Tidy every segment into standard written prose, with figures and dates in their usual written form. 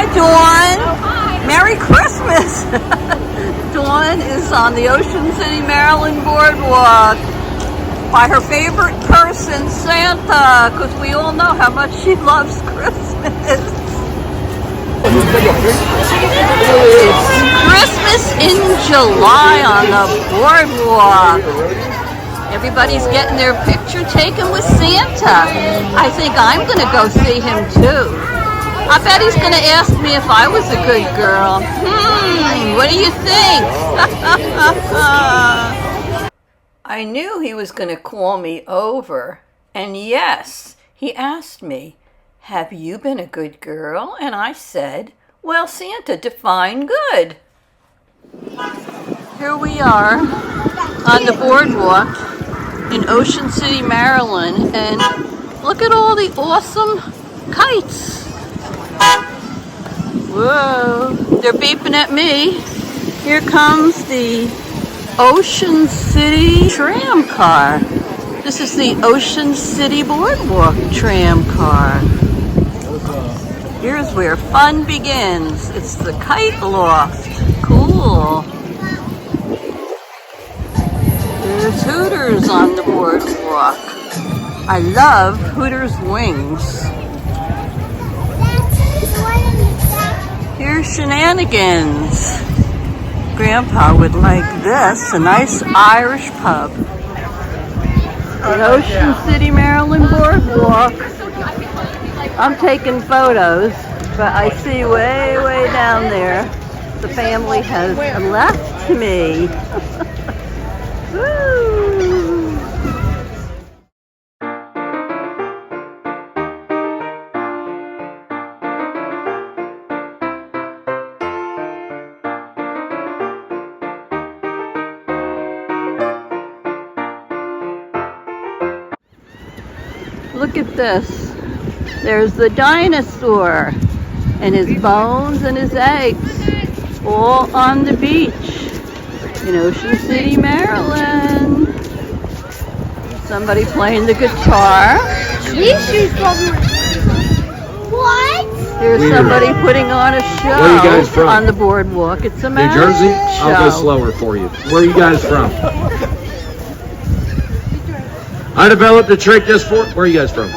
Hi, Dawn. Merry Christmas. Dawn is on the Ocean City Maryland Boardwalk by her favorite person, Santa, because we all know how much she loves Christmas. It's Christmas in July on the boardwalk. Everybody's getting their picture taken with Santa. I think I'm going to go see him too. I bet he's going to ask me if I was a good girl. What do you think? I knew he was going to call me over. And yes, he asked me, have you been a good girl? And I said, well, Santa, define good. Here we are on the boardwalk in Ocean City, Maryland. And look at all the awesome kites. Whoa, they're beeping at me. Here comes the Ocean City tram car. This is the Ocean City Boardwalk tram car. Here's where fun begins. It's the kite loft. Cool. There's Hooters on the boardwalk. I love Hooters wings. Here's Shenanigans. Grandpa would like this, a nice Irish pub. The Ocean City, Maryland Boardwalk. I'm taking photos, but I see way, way down there, the family has left me. Woo! Look at this. There's the dinosaur and his bones and his eggs all on the beach in Ocean City, Maryland. Somebody playing the guitar. What? Here's somebody putting on a show. Where are you guys from? On the boardwalk. It's a New magic Jersey? show. I'll go slower for you. Where are you guys from? I developed a trick just for... Where are you guys from?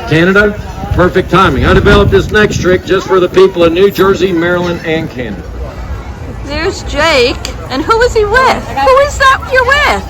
Canada? Perfect timing. I developed this next trick just for the people in New Jersey, Maryland, and Canada. There's Jake. And who is he with? Who is that you're with?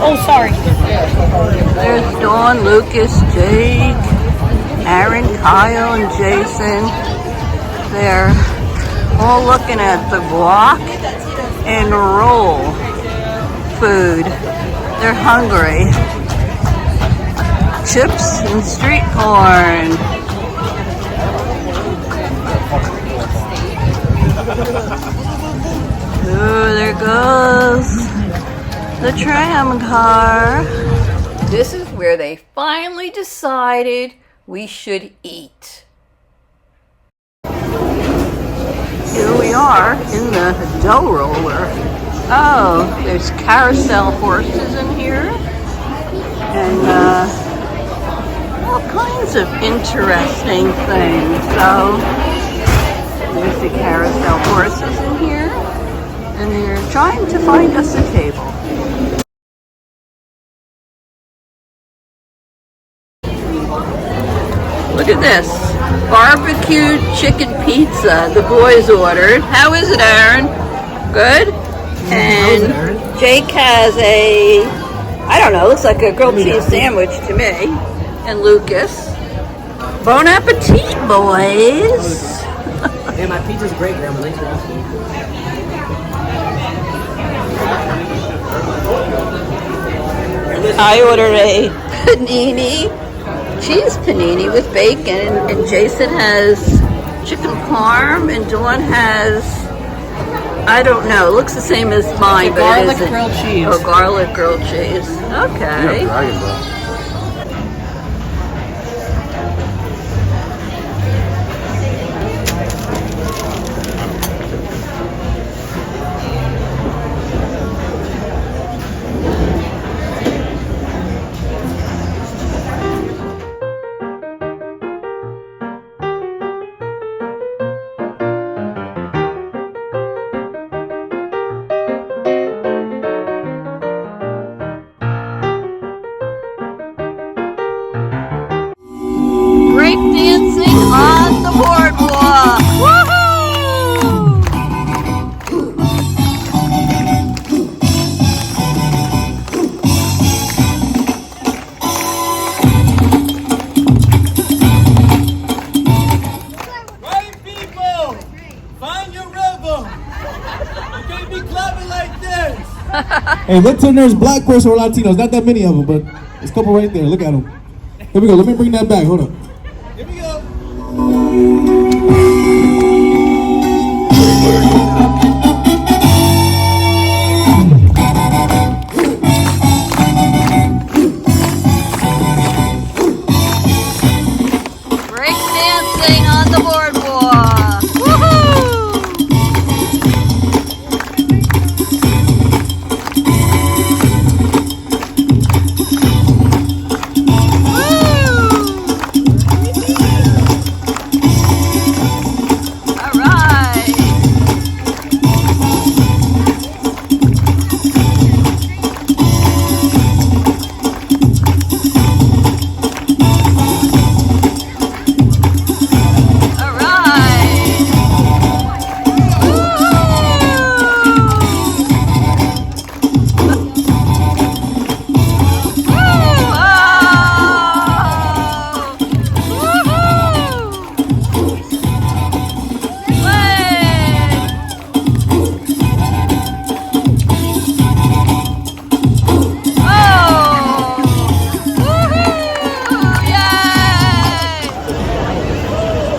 Oh, sorry. There's Dawn, Lucas, Jake, Aaron, Kyle, and Jason. They're all looking at the guac and roll food. They're hungry. Chips and street corn. Oh, there goes the tram car. This is where they finally decided we should eat. Here we are in the dough roller. Oh, there's carousel horses in here. And all kinds of interesting things. So, there's the carousel horses in here. And they're trying to find us a table. Look at this. Barbecued chicken pizza. The boys ordered. How is it, Aaron? Good? And Jake has a, I don't know, looks like a grilled cheese sandwich to me. And Lucas. Bon appetit, boys. Yeah, my pizza's great, Grandma. Thanks for asking. I ordered a panini, cheese panini with bacon, and Jason has chicken parm, and Dawn has, I don't know, it looks the same as mine, but it Garlic isn't. grilled cheese. Oh, garlic grilled cheese. Okay. Break dancing on the boardwalk. Woohoo! Right, people, find your rhythm. You can't be clapping like this. Hey, look to the nearest black person or Latinos. Not that many of them, but there's a couple right there. Look at them. Here we go. Let me bring that back. Hold up. Here we go. Break dancing on the boardwalk. Woohoo! All right. All right.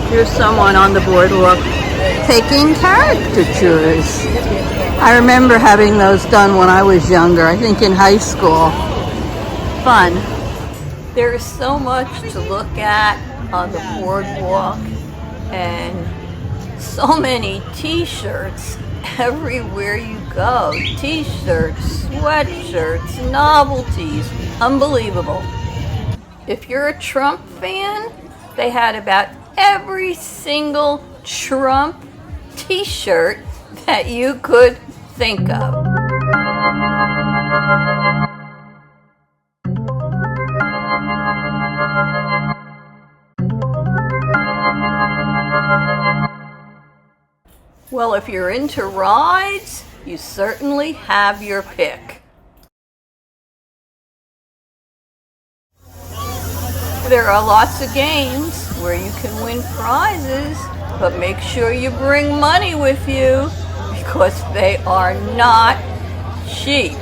Here's someone on the boardwalk taking caricatures. I remember having those done when I was younger, I think in high school. Fun. There's so much to look at on the boardwalk and so many t-shirts everywhere you go. T-shirts, sweatshirts, novelties, unbelievable. If you're a Trump fan, they had about every single Trump t-shirt that you could think of. Well, if you're into rides, you certainly have your pick. There are lots of games where you can win prizes, but make sure you bring money with you because they are not cheap.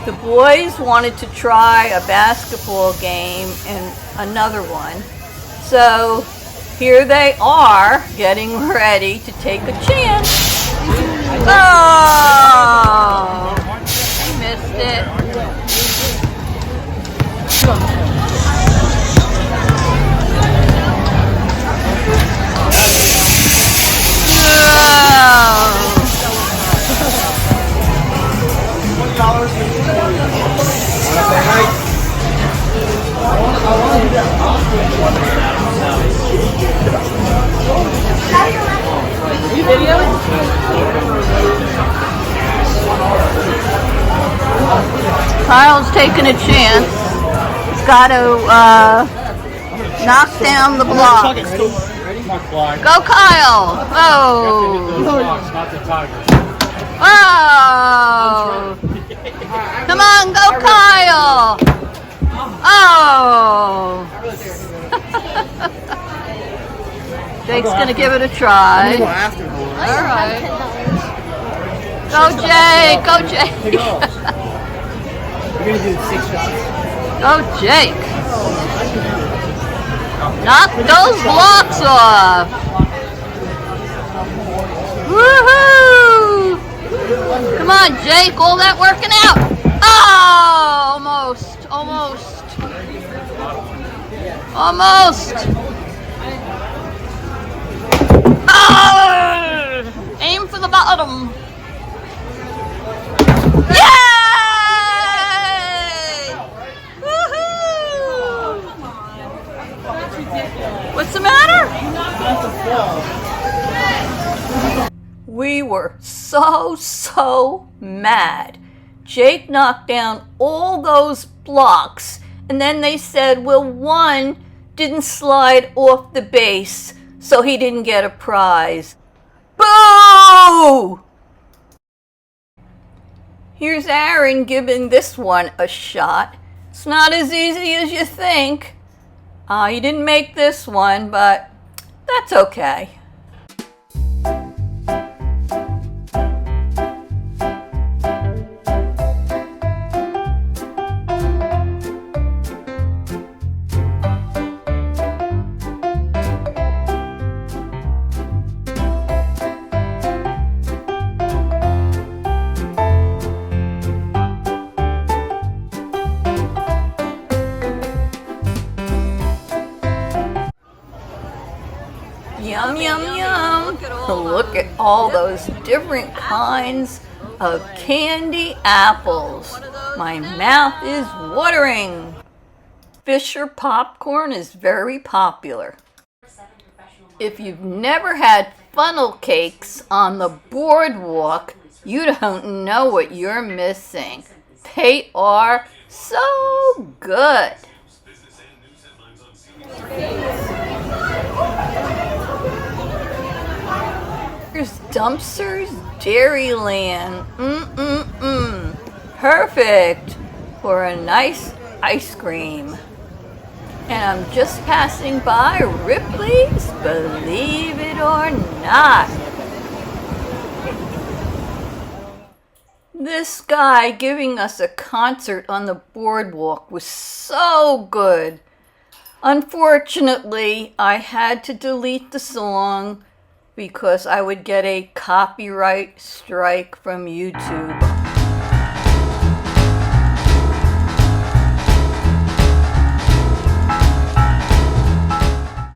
The boys wanted to try a basketball game and another one, so here they are getting ready to take a chance. Oh, I missed it. Kyle's taking a chance. He's got to knock down the block. Go, Kyle! Oh! Oh! Come on, go, Kyle! Oh! Jake's gonna give it a try. All right. Go, Jake! Go, Jake! We're gonna do 6 shots. Go, Jake! Knock those blocks off. Woohoo! Come on, Jake, all that working out. Oh, almost, almost. Almost. Oh! Aim for the bottom. Yay! Woohoo! What's the matter? We were so mad. Jake knocked down all those blocks, and then they said, well, one didn't slide off the base, so he didn't get a prize. Boo! Here's Aaron giving this one a shot. It's not as easy as you think. He didn't make this one, but that's okay. Yum, yum, yum. Look at all those different kinds of candy apples. My mouth is watering. Fisher popcorn is very popular. If you've never had funnel cakes on the boardwalk, you don't know what you're missing. They are so good. Here's Dumpster's Dairyland. Perfect for a nice ice cream. And I'm just passing by Ripley's, believe it or not. This guy giving us a concert on the boardwalk was so good. Unfortunately, I had to delete the song because I would get a copyright strike from YouTube.